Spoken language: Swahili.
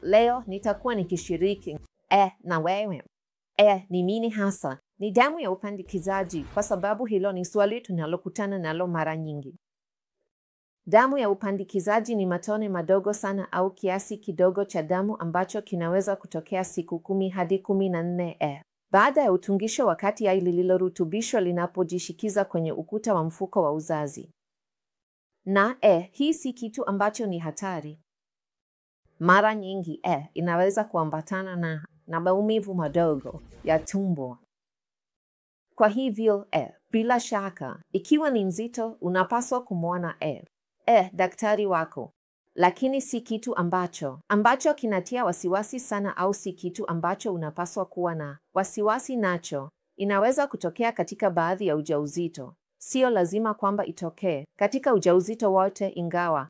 Leo nitakuwa nikishiriki na wewe. Ni nini hasa? Ni damu ya upandikizaji, kwa sababu hilo ni swali tunalokutana nalo mara nyingi. Damu ya upandikizaji ni matone madogo sana au kiasi kidogo cha damu ambacho kinaweza kutokea siku 10 hadi 14 baada ya utungisho, wakati yai lililorutubishwa linapojishikiza kwenye ukuta wa mfuko wa uzazi. Na hii si kitu ambacho ni hatari. Mara nyingi inaweza kuambatana na maumivu madogo ya tumbo. Kwa hivyo bila shaka, ikiwa ni nzito, unapaswa kumwona daktari wako. Lakini si kitu ambacho kinatia wasiwasi sana, au si kitu ambacho unapaswa kuwa na wasiwasi nacho. Inaweza kutokea katika baadhi ya ujauzito. Sio lazima kwamba itokee katika ujauzito wote, ingawa